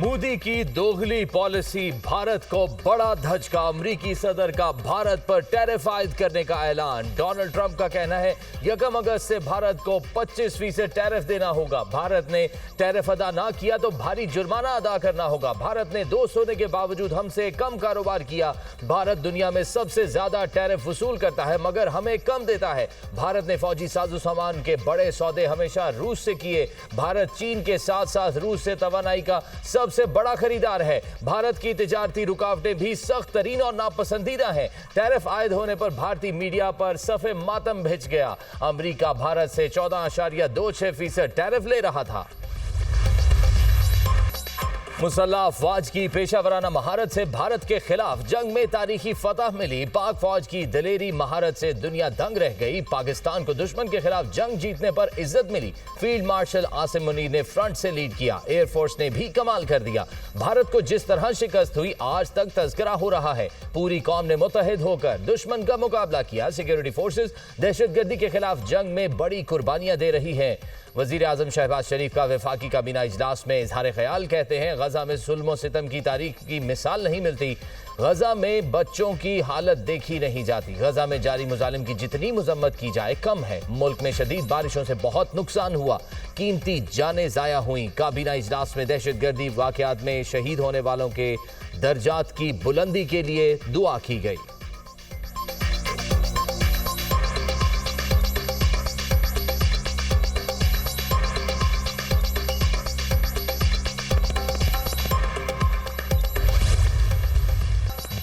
मोदी की दोगली पॉलिसी, भारत को बड़ा धचका। अमेरिकी सदर का भारत पर टैरिफ आयद करने का ऐलान। डोनाल्ड ट्रंप का कहना है 1 अगस्त से भारत को 25% टैरिफ देना होगा। भारत ने टैरिफ अदा ना किया तो भारी जुर्माना अदा करना होगा। भारत ने 2 होने के बावजूद हमसे कम कारोबार किया। भारत दुनिया में सबसे ज्यादा टैरिफ वसूल करता है मगर हमें कम देता है। भारत ने फौजी साजो सामान के बड़े सौदे हमेशा रूस से किए। भारत चीन के साथ साथ रूस से तवानाई का सबसे बड़ा खरीदार है। भारत की तिजारती रुकावटें भी सख्त तरीन और नापसंदीदा हैं। टैरिफ आयद होने पर भारतीय मीडिया पर सफ़े मातम भिज गया। अमेरिका भारत से 14.26% टैरिफ ले रहा था। मुसल्लह अफवाज की पेशावराना महारत से भारत के खिलाफ जंग में तारीखी फतह मिली। पाक फौज की दलेरी महारत से दुनिया दंग रह गई। पाकिस्तान को दुश्मन के खिलाफ जंग जीतने पर इज्जत मिली। फील्ड मार्शल आसिम मुनीर ने फ्रंट से लीड किया। एयरफोर्स ने भी कमाल कर दिया। भारत को जिस तरह शिकस्त हुई आज तक तज़किरा हो रहा है। पूरी कौम ने मुत्तहिद होकर दुश्मन का मुकाबला किया। सिक्योरिटी फोर्सेस दहशतगर्दी के खिलाफ जंग में बड़ी कुर्बानियां दे रही हैं। वजीर आजम शहबाज शरीफ का वफाकी काबीना इजलास में इजहार ख्याल, कहते हैं गजा में जुल्म सितम की तारीख की मिसाल नहीं मिलती। गजा में बच्चों की हालत देखी नहीं जाती। गजा में जारी मुजालिम की जितनी मजम्मत की जाए कम है। मुल्क में शदीद बारिशों से बहुत नुकसान हुआ। कीमती जानें जाया हुई। काबीना इजलास में दहशतगर्दी वाकयात में शहीद होने वालों के दर्जात की बुलंदी के लिए दुआ की गई।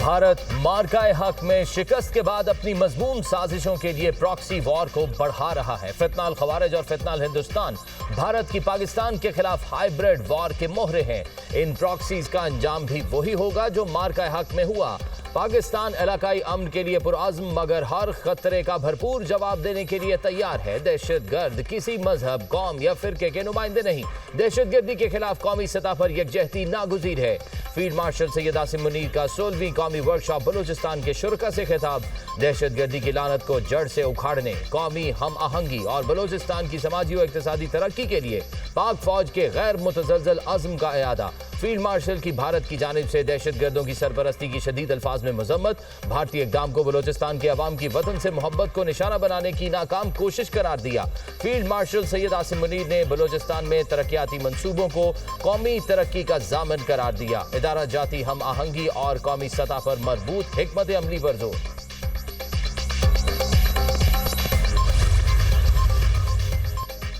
भारत मार्काए हक में शिकस्त के बाद अपनी मजमून साजिशों के लिए प्रॉक्सी वॉर को बढ़ा रहा है। फितनाल खवारिज और फितनाल हिंदुस्तान भारत की पाकिस्तान के खिलाफ हाइब्रिड वॉर के मोहरे हैं। इन प्रॉक्सीज का अंजाम भी वही होगा जो मार्काए हक में हुआ। पाकिस्तान इलाकाई अमन के लिए पुरआज़्म मगर हर खतरे का भरपूर जवाब देने के लिए तैयार है। दहशतगर्द किसी मजहब, कौम या फिरके के नुमाइंदे नहीं। दहशतगर्दी के खिलाफ कौमी सतह पर यकजहती नागुज़ीर है। फील्ड मार्शल सैयद आसिम मुनीर का 16वीं कौमी वर्कशॉप बलूचिस्तान के शुरका से खिताब। दहशतगर्दी की लानत को जड़ से उखाड़ने, कौमी हम आहंगी और बलूचिस्तान की समाजी और इक़्तिसादी तरक्की के लिए पाक फौज के गैर मुतज़लज़ल अज़्म का इयादा। फील्ड मार्शल की भारत की जानिब से दहशतगर्दों की सरपरस्ती की शदीद अल्फाज में मजम्मत। भारतीय इक़दाम को बलूचिस्तान के अवाम की वतन से मोहब्बत को निशाना बनाने की नाकाम कोशिश करार दिया। फील्ड मार्शल सैयद आसिम मुनीर ने बलूचिस्तान में तरक्याती मंसूबों को कौमी तरक्की का जामन करार दिया। इदारा जाती हम आहंगी और कौमी सतह पर मजबूत हिकमत अमली पर जोर।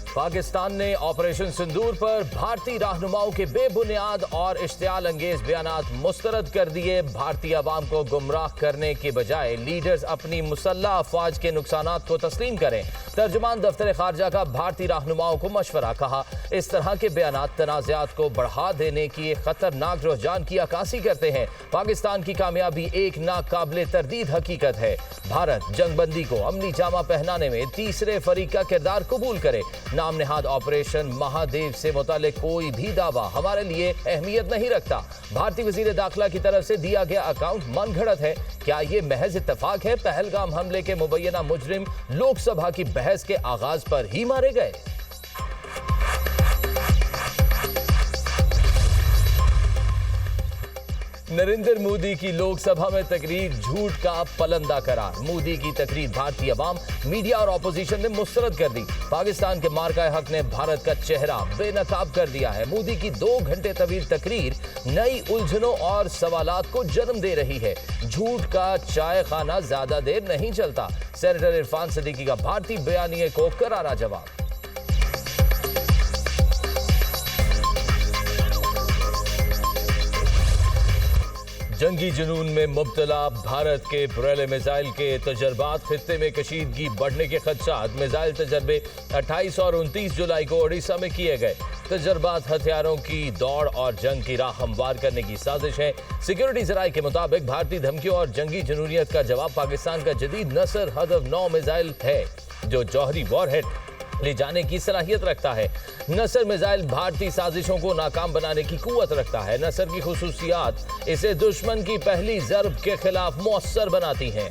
पाकिस्तान ने ऑपरेशन सिंदूर पर भारतीय रहनुमाओं के बेबुनियाद और इश्तियाल अंगेज बयानात मुस्तरद कर दिए। भारतीय अवाम को गुमराह करने के बजाय लीडर्स अपनी मुसल्लह अफवाज के नुकसानात को तस्लीम करें। तर्जुमान दफ्तर खारजा का भारतीय रहनुमाओं को मशवरा, कहा इस तरह के बयानात तनाज़ात को बढ़ा देने की खतरनाक रुझान की अक्कासी करते हैं। पाकिस्तान की कामयाबी एक नाकाबिले तरदीद हकीकत है। भारत जंगबंदी को अमली जामा पहनाने में तीसरे फरीक का किरदार कबूल करे। नाम नेहाद ऑपरेशन महादेव से मुतालिक कोई भी दावा हमारे लिए अहमियत नहीं रखता। भारतीय वजीर दाखिला की तरफ से दिया गया अकाउंट मनगढ़ंत है। क्या ये महज इत्तफाक है? पहलगाम हमले के मुबैना मुजरिम लोकसभा की बहस के आगाज पर ही मारे गए। नरेंद्र मोदी की लोकसभा में तकरीर झूठ का पलंदा करार। मोदी की तकरीर भारतीय अवाम, मीडिया और ऑपोजिशन ने मुस्तरद कर दी। पाकिस्तान के मार्काए हक ने भारत का चेहरा बेनकाब कर दिया है। मोदी की 2 घंटे तवील तकरीर नई उलझनों और सवालात को जन्म दे रही है। झूठ का चाय खाना ज्यादा देर नहीं चलता। सेनेटर इरफान सिद्दीकी का भारतीय बयानिए को करारा जवाब। जंगी जुनून में मुब्तला भारत के बरेले मिसाइल के तजर्बात, खित्ते में कशीदगी बढ़ने के खदशात। मिसाइल तजर्बे 28 और 29 जुलाई को ओडिशा में किए गए। तजर्बात हथियारों की दौड़ और जंग की राह हमवार करने की साजिश है। सिक्योरिटी जराये के मुताबिक भारतीय धमकियों और जंगी जुनूनियत का जवाब पाकिस्तान का जदीद नसर हदफ 9 मिसाइल है जो जौहरी वॉरहेड ले जाने की सलाहियत रखता है। नसर मिसाइल भारतीय साजिशों को नाकाम बनाने की कुव्वत रखता है। नसर की खुसूसियात इसे दुश्मन की पहली जर्ब के खिलाफ मुअस्सर बनाती हैं।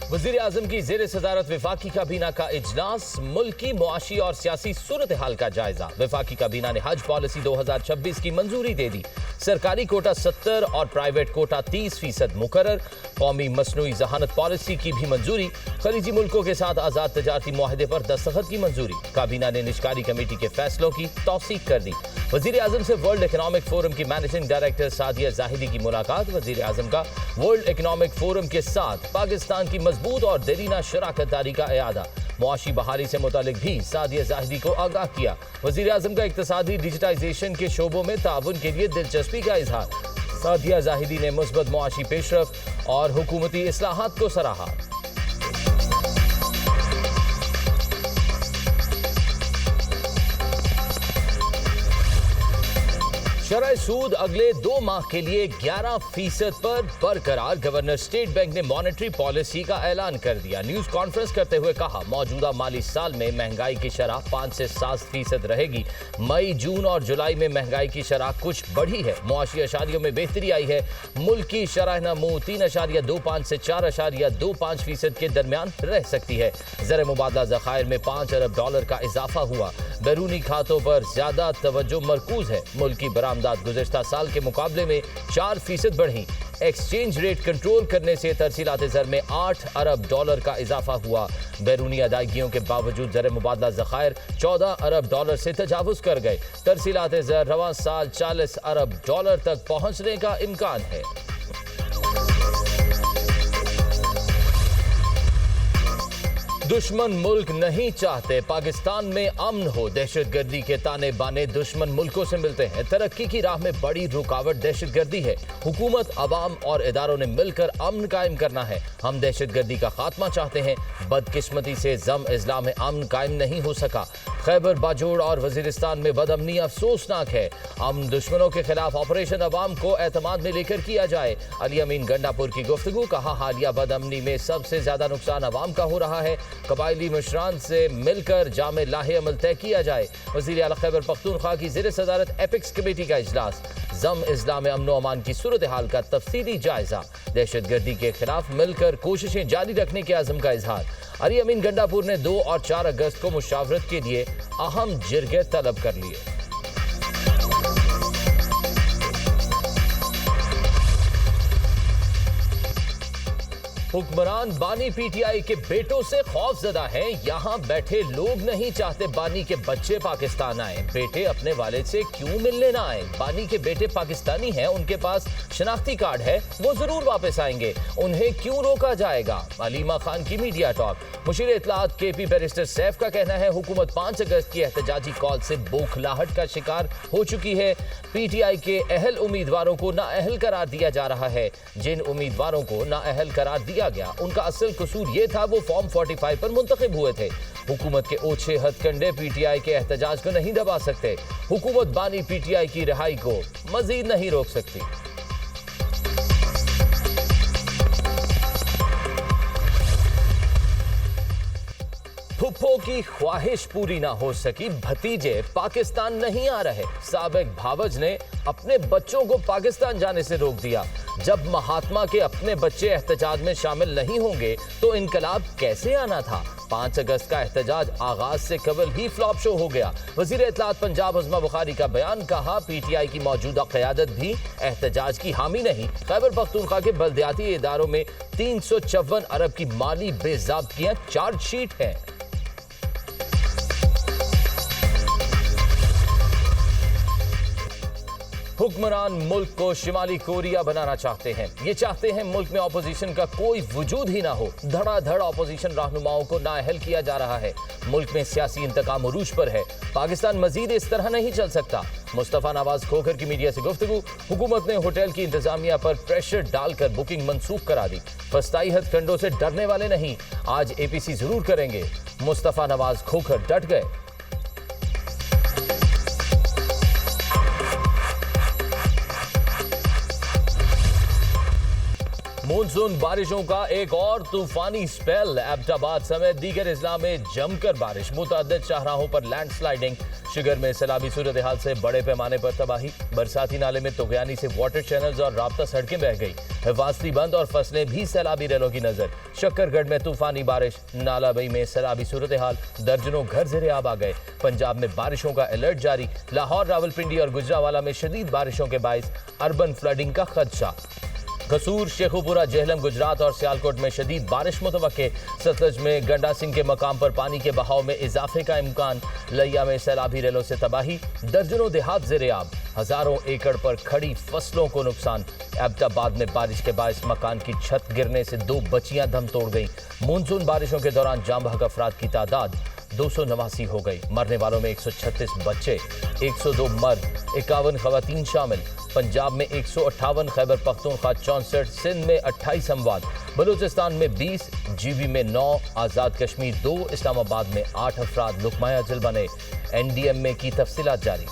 वजीर आजम की जेर सदारत वफाकी काबीना का इजलास, मुल्क की मुआशी और सियासी सूरत हाल का जायजा। वफाकी काबीना ने हज पॉलिसी 2026 की मंजूरी दे दी। सरकारी कोटा 70 और प्राइवेट कोटा 30% मुकर्रर। कौमी मसनूई जहानत पॉलिसी की भी मंजूरी। खलीजी मुल्कों के साथ आजाद तजारती मुआहदे पर दस्तखत की मंजूरी। काबीना ने निष्कारी कमेटी के फैसलों की तौसीक कर दी। वजीर आजम से वर्ल्ड इकनॉमिक फोरम की मैनेजिंग डायरेक्टर सादिया जाहिदी की मुलाकात। वजीर आजम का वर्ल्ड इकनॉमिक फोरम के साथ पाकिस्तान की मजबूत और देरीना शराकत दारी का इयादा। मुआशी बहाली से मुतालिक भी सादिया जाहिदी को आगाह किया। वजीर आजम का इक्तिसादी डिजिटाइजेशन के शोबों में ताउन के लिए दिलचस्पी का इजहार। सादिया जाहिदी ने मुस्बत मुआशी पेशरफ और हुकूमती इस्लाहात को सराहा। शरह सूद अगले 2 माह के लिए 11% पर बरकरार। गवर्नर स्टेट बैंक ने मॉनेटरी पॉलिसी का ऐलान कर दिया। न्यूज कॉन्फ्रेंस करते हुए कहा, मौजूदा माली साल में महंगाई की शरह 5 से 7% रहेगी। मई, जून और जुलाई में महंगाई की शरह कुछ बढ़ी है। मुआशी अशारियों में बेहतरी आई है। मुल्क की शरह नमू 3.25 से 4.25% के दरमियान रह सकती है। ज़र मुबादला ज़खायर में $5 अरब का इजाफा हुआ। बैरूनी खातों पर ज्यादा तवज्जो मरकूज है। मुल्क की बरामदात गुज़िश्ता साल के मुकाबले में 4% बढ़ी। एक्सचेंज रेट कंट्रोल करने से तरसीलाते ज़र में $8 अरब का इजाफा हुआ। बैरूनी अदायगियों के बावजूद ज़र मुबादला ज़खायर $14 अरब से तजावुज़ कर गए। तरसीलाते ज़र रवां साल $40 अरब तक पहुंचने का इम्कान है। दुश्मन मुल्क नहीं चाहते पाकिस्तान में अमन हो। दहशतगर्दी के ताने बाने दुश्मन मुल्कों से मिलते हैं। तरक्की की राह में बड़ी रुकावट दहशतगर्दी है। हुकूमत, अवाम और इदारों ने मिलकर अमन कायम करना है। हम दहशतगर्दी का खात्मा चाहते हैं। बदकिस्मती से जम इस्लाम में अमन कायम नहीं हो सका। खैबर बाजोड़ और वजीरिस्तान में बदअमनी अफसोसनाक है। अमन दुश्मनों के खिलाफ ऑपरेशन अवाम को एतमाद में लेकर किया जाए। अली अमीन गंडापुर की गुफ्तगू। कहा, हालिया बदअमनी में सबसे ज्यादा नुकसान अवाम का हो रहा है। कबायली मुशरान से मिलकर जामे लाहे अमल तय किया जाए। वज़ीर आला खैबर पख्तूनख्वा की ज़ेर सदारत एपिक्स कमेटी का इजलास। जम इस्लाम में अमन अमान की सूरत हाल का तफसीली जायजा। दहशतगर्दी के खिलाफ मिलकर कोशिशें जारी रखने के आज़म का इजहार। अली अमीन गंडापुर ने 2 और 4 अगस्त को मुशावरत के लिए अहम जिरगे तलब कर लिए। हुक्मरान बानी पीटीआई के बेटों से खौफजदा हैं। यहाँ बैठे लोग नहीं चाहते बानी के बच्चे पाकिस्तान आए। बेटे अपने वालिद से क्यों मिलने ना आए? बानी के बेटे पाकिस्तानी हैं, उनके पास शनाख्ती कार्ड है, वो जरूर वापस आएंगे। उन्हें क्यों रोका जाएगा? अलीमा खान की मीडिया टॉक। मुशीर इत्तलात केपी बैरिस्टर सैफ का कहना है, हुकूमत 5 अगस्त की एहतजाजी कॉल से बौखलाहट का शिकार हो चुकी है। पीटीआई के अहल उम्मीदवारों को नाअहल करार दिया जा रहा है। जिन उम्मीदवारों को नाअहल करार दिया गया, उनका असल कसूर यह था वो फॉर्म 45 पर मुंतखब हुए थे। हुकूमत के ओछे हथकंडे पीटीआई के एहतजाज को नहीं दबा सकते। हुकूमत बानी पीटीआई की रिहाई को मजीद नहीं रोक सकती। फुप्पो की ख्वाहिश पूरी ना हो सकी, भतीजे पाकिस्तान नहीं आ रहे। साबिक भावज ने अपने बच्चों को पाकिस्तान जाने से रोक दिया। जब महात्मा के अपने बच्चे एहतजाज में शामिल नहीं होंगे तो इनकलाब कैसे आना था? 5 अगस्त का एहतजाज आगाज से कबल ही फ्लॉप शो हो गया। वजीर इत्तलात पंजाब उस्मा बुखारी का बयान। कहा, पीटीआई की मौजूदा क़यादत भी एहतजाज की हामी नहीं। खैबर पख्तूनख्वा के बल्दियाती इदारों में 354 अरब की माली बेज़ाब्तियां चार्जशीट है। हुक्मरान मुल्क को शिमाली कोरिया बनाना चाहते हैं। ये चाहते हैं मुल्क में ऑपोजिशन का कोई वजूद ही ना हो। धड़ाधड़ ऑपोजिशन रहनुमाओं को नाअहल किया जा रहा है। मुल्क में सियासी इंतकाम उरूज पर है। पाकिस्तान मजीद इस तरह नहीं चल सकता। मुस्तफा नवाज खोखर की मीडिया से गुफ्तगू। हुकूमत ने होटल की इंतजामिया पर प्रेशर डालकर बुकिंग मंसूख करा दी। फस्ताई हथकंडों से डरने वाले नहीं, आज एपीसी जरूर करेंगे। मुस्तफा नवाज खोखर डट गए। मानसून बारिशों का एक और तूफानी स्पेल। एबटाबाद समेत दीगर इजला में जमकर बारिश। मुतअद्दिद शाहराहों पर लैंडस्लाइडिंग। अशगर में सैलाबी सूरत हाल से बड़े पैमाने पर तबाही। बरसाती नाले में तुगयानी से वाटर चैनल्स और राब्ता सड़कें बह गई। हिफाजती बंद और फसलें भी सैलाबी रेलों की नजर। शक्करगढ़ में तूफानी बारिश, नालाबई में सैलाबी सूरत हाल, दर्जनों घर ज़ेरे आब आ गए। पंजाब में बारिशों का अलर्ट जारी। लाहौर, रावलपिंडी और गुजरावाला में शदीद बारिशों के बाइस अर्बन फ्लडिंग का खदशा। कसूर, शेखुपुरा, जेहलम, गुजरात और सियालकोट में शदीद बारिश मुतवक्के। सतलज में गंडा सिंह के मकाम पर पानी के बहाव में इजाफे का इम्कान। लिया में सैलाबी रेलों से तबाही, दर्जनों देहात ज़ेरे आब। हजारों एकड़ पर खड़ी फसलों को नुकसान। एबटाबाद में बारिश के बायस मकान की छत गिरने से 2 बच्चियां दम तोड़ गई। मानसून बारिशों के दौरान जाम बहक अफराद की तादाद 289 हो गई। मरने वालों में 136 बच्चे, 102 मर्द, 51 खवातीन शामिल। पंजाब में 158, खैबर पख्तूनख्वा 64, सिंध में 28 अमवात, बलूचिस्तान में 20, जीबी में 9, आज़ाद कश्मीर 2, इस्लामाबाद में 8 अफराद लुकमाए अजल बने। NDM में की तफसीलात जारी।